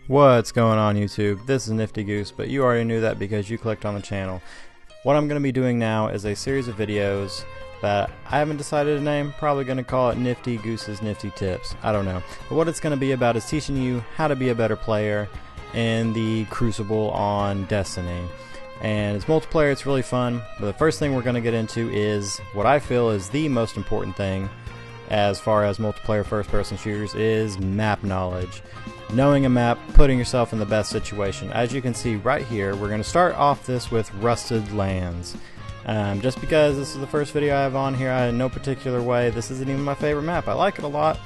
What's going on YouTube? This is Nifty Goose, but you already knew that because you clicked on the channel. What I'm going to be doing now is a series of videos that I haven't decided to name. Probably going to call it Nifty Goose's Nifty Tips. I don't know. But what it's going to be about is teaching you how to be a better player in the Crucible on Desiny. And it's multiplayer, it's really fun. But the first thing we're going to get into is what I feel is the most important thing as far as multiplayer first-person shooters is map knowledge. Knowing a map, putting yourself in the best situation. As you can see right here, we're going to start off this with Rusted Lands. Just because this is the first video I have on here, in no particular way, this isn't even my favorite map. I like it a lot,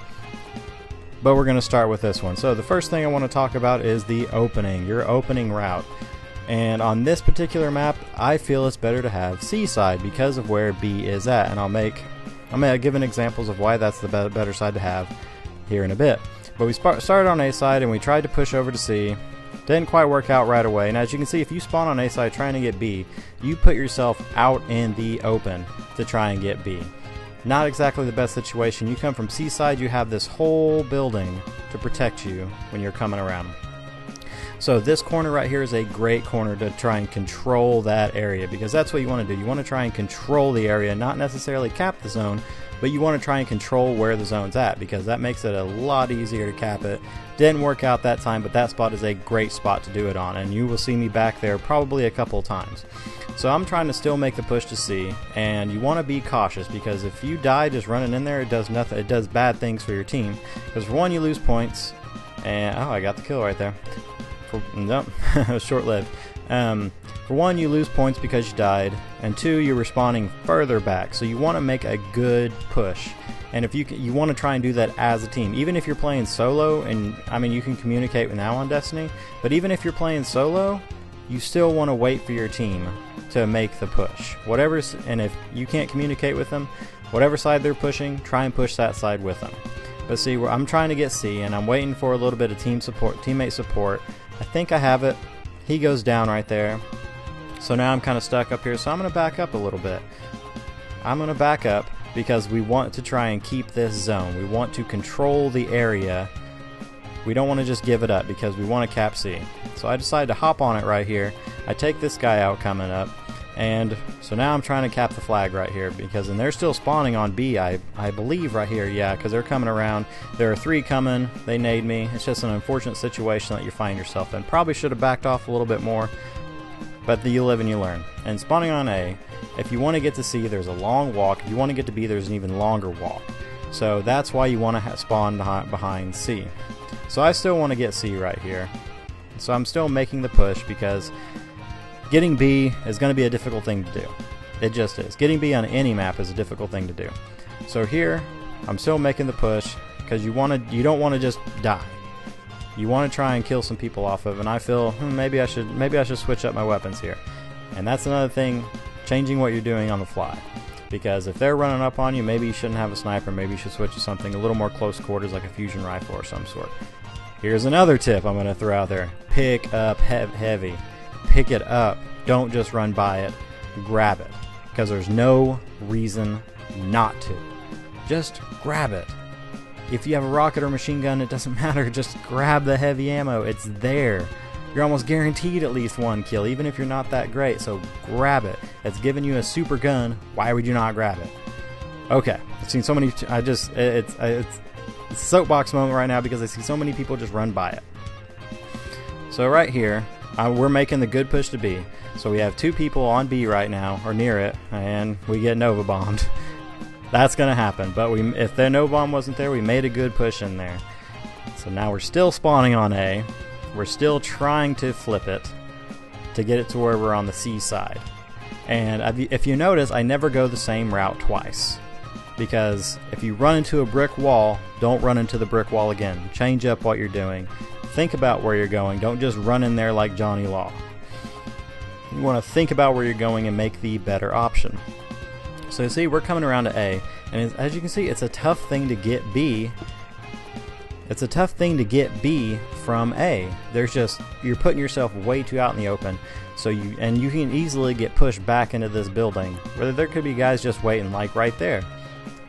but we're going to start with this one. So the first thing I want to talk about is the opening, your opening route. And on this particular map, I feel it's better to have C side because of where B is at. And I'm going to give an examples of why that's the better side to have here in a bit. But we started on A side and we tried to push over to C. Didn't quite work out right away. And as you can see, if you spawn on A side trying to get B, you put yourself out in the open to try and get B. Not exactly the best situation. You come from C side, you have this whole building to protect you when you're coming around. So this corner right here is a great corner to try and control that area, because that's what you want to do. You want to try and control the area, not necessarily cap the zone, but you want to try and control where the zone's at, because that makes it a lot easier to cap it. Didn't work out that time, but that spot is a great spot to do it on, and you will see me back there probably a couple of times. So I'm trying to still make the push to C, and you want to be cautious, because if you die just running in there, it does nothing. It does bad things for your team, because for one, you lose points, and oh, I got the kill right there. Nope, it was short-lived. For one, you lose points because you died, and two, you're respawning further back. So you want to make a good push, and if you want to try and do that as a team, even if you're playing solo. And I mean, you can communicate now on Desiny, but even if you're playing solo, you still want to wait for your team to make the push. And if you can't communicate with them, whatever side they're pushing, try and push that side with them. But see, I'm trying to get C, and I'm waiting for a little bit of teammate support. I think I have it. He goes down right there. So now I'm kind of stuck up here, so I'm going to back up a little bit. I'm going to back up because we want to try and keep this zone. We want to control the area. We don't want to just give it up because we want to cap C. So I decide to hop on it right here. I take this guy out coming up. And so now I'm trying to cap the flag right here, because and they're still spawning on B, I believe right here, yeah, because they're coming around. There are three coming, they nade me. It's just an unfortunate situation that you find yourself in. Probably should have backed off a little bit more, but you live and you learn. And spawning on A, if you want to get to C, there's a long walk. If you want to get to B, there's an even longer walk. So that's why you want to spawn behind C. So I still want to get C right here. So I'm still making the push, because getting B is going to be a difficult thing to do. It just is. Getting B on any map is a difficult thing to do. So here, I'm still making the push, because you don't want to just die. You want to try and kill some people off of, and I feel maybe I should switch up my weapons here. And that's another thing, changing what you're doing on the fly. Because if they're running up on you, maybe you shouldn't have a sniper. Maybe you should switch to something a little more close quarters, like a fusion rifle or some sort. Here's another tip I'm going to throw out there: pick up heavy. Pick it up. Don't just run by it. Grab it, because there's no reason not to. Just grab it. If you have a rocket or machine gun, it doesn't matter. Just grab the heavy ammo. It's there. You're almost guaranteed at least one kill, even if you're not that great. So grab it. It's giving you a super gun. Why would you not grab it? Okay, I've seen so many. It's a soapbox moment right now, because I see so many people just run by it. So right here, we're making the good push to B. So we have two people on B right now, or near it, and we get Nova bombed. That's going to happen. But if the Nova bomb wasn't there, we made a good push in there. So now we're still spawning on A. We're still trying to flip it to get it to where we're on the C side. And if you notice, I never go the same route twice. Because if you run into a brick wall, don't run into the brick wall again. Change up what you're doing. Think about where you're going. Don't just run in there like Johnny Law. You want to think about where you're going and make the better option. So you see, we're coming around to A, and as you can see, it's a tough thing to get B. It's a tough thing to get B from A. You're putting yourself way too out in the open. So you can easily get pushed back into this building, where there could be guys just waiting, like right there.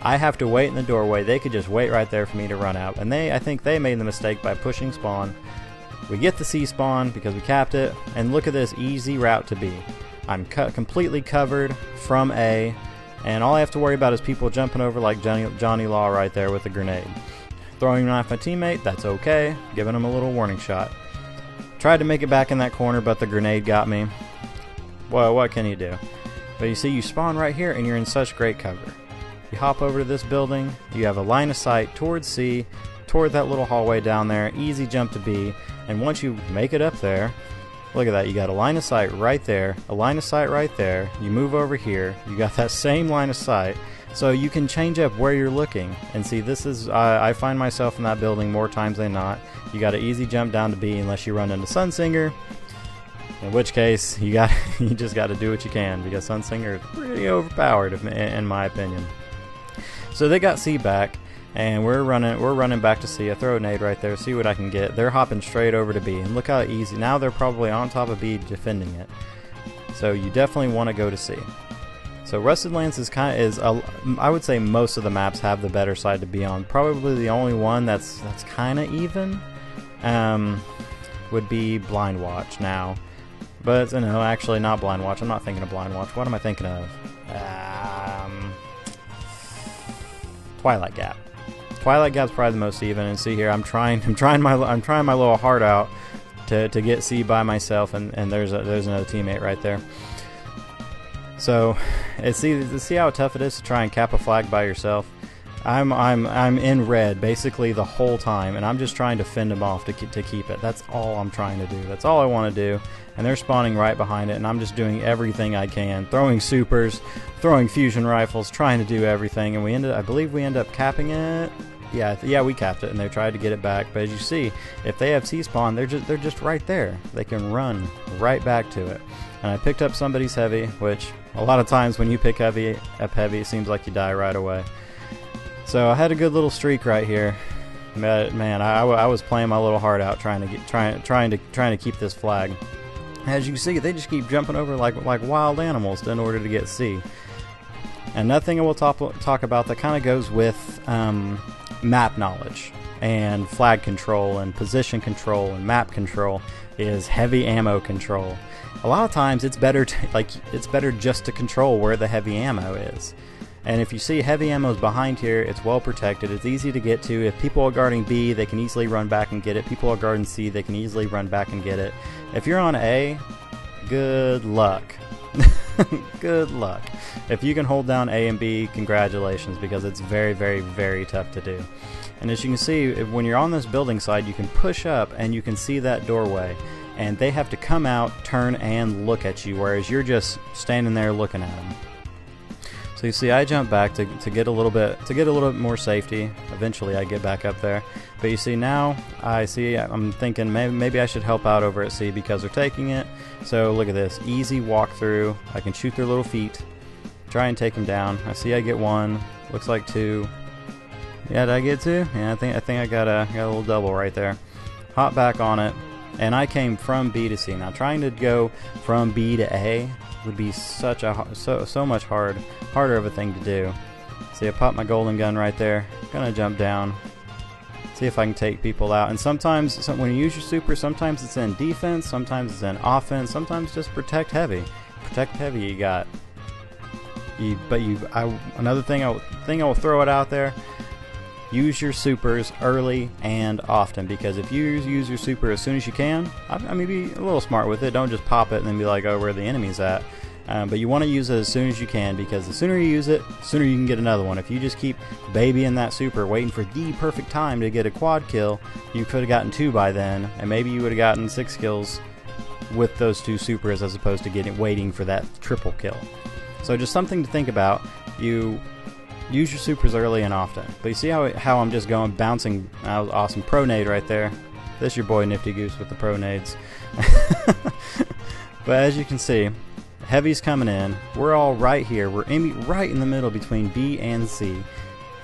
I have to wait in the doorway. They could just wait right there for me to run out. And I think they made the mistake by pushing spawn We get the C spawn because we capped it, and look at this easy route to B. I'm completely covered from A, and all I have to worry about is people jumping over like Johnny Law right there with a grenade. Throwing a knife at my teammate, that's okay, giving him a little warning shot. Tried to make it back in that corner, but the grenade got me. Well, what can you do? But you see, you spawn right here and you're in such great cover. You hop over to this building, you have a line of sight towards C, toward that little hallway down there, easy jump to B, and once you make it up there, look at that, you got a line of sight right there, a line of sight right there, you move over here, you got that same line of sight, so you can change up where you're looking. And see, this is, I find myself in that building more times than not. You got an easy jump down to B unless you run into Sunsinger, in which case you just got to do what you can, because Sunsinger is pretty overpowered in my opinion. So they got C back, and we're running back to C. I throw a nade right there, see what I can get. They're hopping straight over to B, and look how easy. Now they're probably on top of B defending it. So you definitely want to go to C. So Rusted Lands I would say most of the maps have the better side to be on. Probably the only one that's kind of even would be Blind Watch now. But no, actually not Blind Watch. I'm not thinking of Blind Watch. What am I thinking of? Twilight Gap. Twilight Gap's probably the most even. And see here, I'm trying my little heart out to get C by myself, and there's another teammate right there. So, see how tough it is to try and cap a flag by yourself. I'm in red basically the whole time, and I'm just trying to fend them off to keep it. That's all I'm trying to do. That's all I want to do. And they're spawning right behind it, and I'm just doing everything I can, throwing supers, throwing fusion rifles, trying to do everything. And I believe we end up capping it. Yeah, we capped it, and they tried to get it back. But as you see, if they have C-spawn, they're just right there. They can run right back to it. And I picked up somebody's heavy, which a lot of times when you pick up heavy, it seems like you die right away. So I had a good little streak right here. But man, I was playing my little heart out trying to keep this flag. As you can see, they just keep jumping over like wild animals in order to get C. And another thing I will talk about that kind of goes with map knowledge and flag control and position control and map control is heavy ammo control. A lot of times it's better just to control where the heavy ammo is. And if you see heavy ammo is behind here, it's well protected, it's easy to get to. If people are guarding B, they can easily run back and get it. People are guarding C, they can easily run back and get it. If you're on A, good luck. Good luck. If you can hold down A and B, congratulations, because it's very, very, very tough to do. And as you can see, when you're on this building side, you can push up and you can see that doorway. And they have to come out, turn, and look at you, whereas you're just standing there looking at them. So you see, I jump back to get a little bit more safety. Eventually, I get back up there. But you see now, I'm thinking maybe I should help out over at C because they're taking it. So look at this, easy walkthrough. I can shoot their little feet, try and take them down. I see I get one. Looks like two. Yeah, did I get two? Yeah, I think I got a little double right there. Hop back on it, and I came from B to C. Now trying to go from B to A would be so much harder of a thing to do. See, I popped my golden gun right there. Gonna jump down, see if I can take people out. And sometimes when you use your super, sometimes it's in defense, sometimes it's in offense, sometimes just protect heavy. Protect heavy. You got. Another thing I will throw it out there. Use your supers early and often, because if you use your super as soon as you can, I mean, be a little smart with it. Don't just pop it and then be like, oh, where the enemy's at. But you want to use it as soon as you can, because the sooner you use it, the sooner you can get another one. If you just keep babying that super, waiting for the perfect time to get a quad kill, you could have gotten 2 by then, and maybe you would have gotten 6 kills with those 2 supers as opposed to waiting for that triple kill. So just something to think about. You use your supers early and often. But you see how I'm just going, bouncing. That was awesome. Pro nade right there. This is your boy Nifty Goose with the pro nades. But as you can see, heavy's coming in. We're all right here. We're right in the middle between B and C.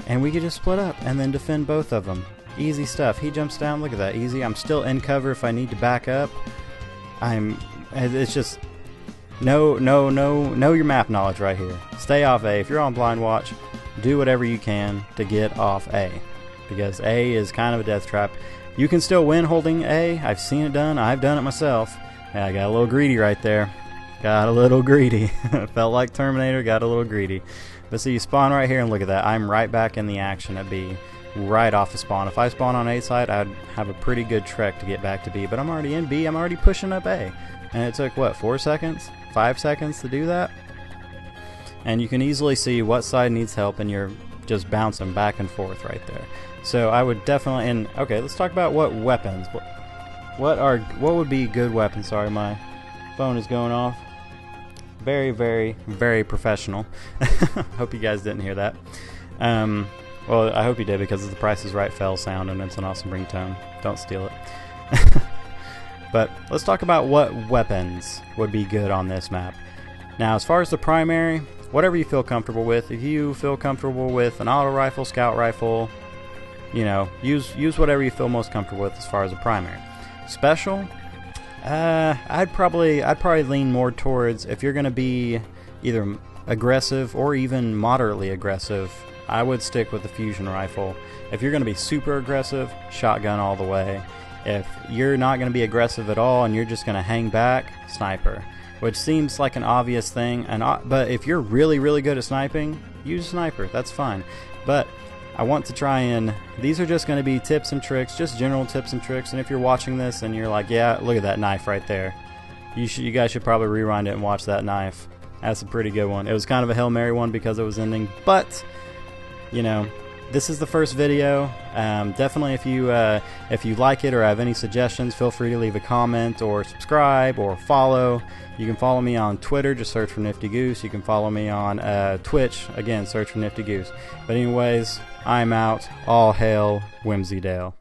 And we can just split up and then defend both of them. Easy stuff. He jumps down. Look at that. Easy. I'm still in cover if I need to back up. It's just know your map knowledge right here. Stay off A. If you're on blind watch, do whatever you can to get off A, because A is kind of a death trap. You can still win holding A. I've seen it done. I've done it myself. Yeah, I got a little greedy right there. Got a little greedy. Felt like Terminator, got a little greedy. But see, you spawn right here, and look at that. I'm right back in the action at B. Right off the spawn. If I spawn on A side, I'd have a pretty good trek to get back to B. But I'm already in B. I'm already pushing up A. And it took, what, 4 seconds? 5 seconds to do that? And you can easily see what side needs help, and you're just bouncing back and forth right there. So I would definitely, and okay, let's talk about what weapons. What would be good weapons? Sorry, my phone is going off. Very, very, very professional. Hope you guys didn't hear that. Well, I hope you did, because it's the Price is Right fell sound, and it's an awesome ringtone. Don't steal it. But let's talk about what weapons would be good on this map. Now, as far as the primary, whatever you feel comfortable with. If you feel comfortable with an auto rifle, scout rifle, you know, use whatever you feel most comfortable with as far as a primary. Special, I'd probably lean more towards, if you're going to be either aggressive or even moderately aggressive, I would stick with the fusion rifle. If you're going to be super aggressive, shotgun all the way. If you're not going to be aggressive at all and you're just going to hang back, sniper. Which seems like an obvious thing, but if you're really, really good at sniping, use sniper. That's fine. But I want to try and, these are just going to be tips and tricks, just general tips and tricks. And if you're watching this and you're like, yeah, look at that knife right there, you guys should probably rewind it and watch that knife. That's a pretty good one. It was kind of a Hail Mary one because it was ending, but you know, this is the first video. Definitely, if you like it or have any suggestions, feel free to leave a comment or subscribe or follow. You can follow me on Twitter, just search for Nifty Goose. You can follow me on Twitch, again, search for Nifty Goose. But anyways, I'm out. All hail Whimsydale.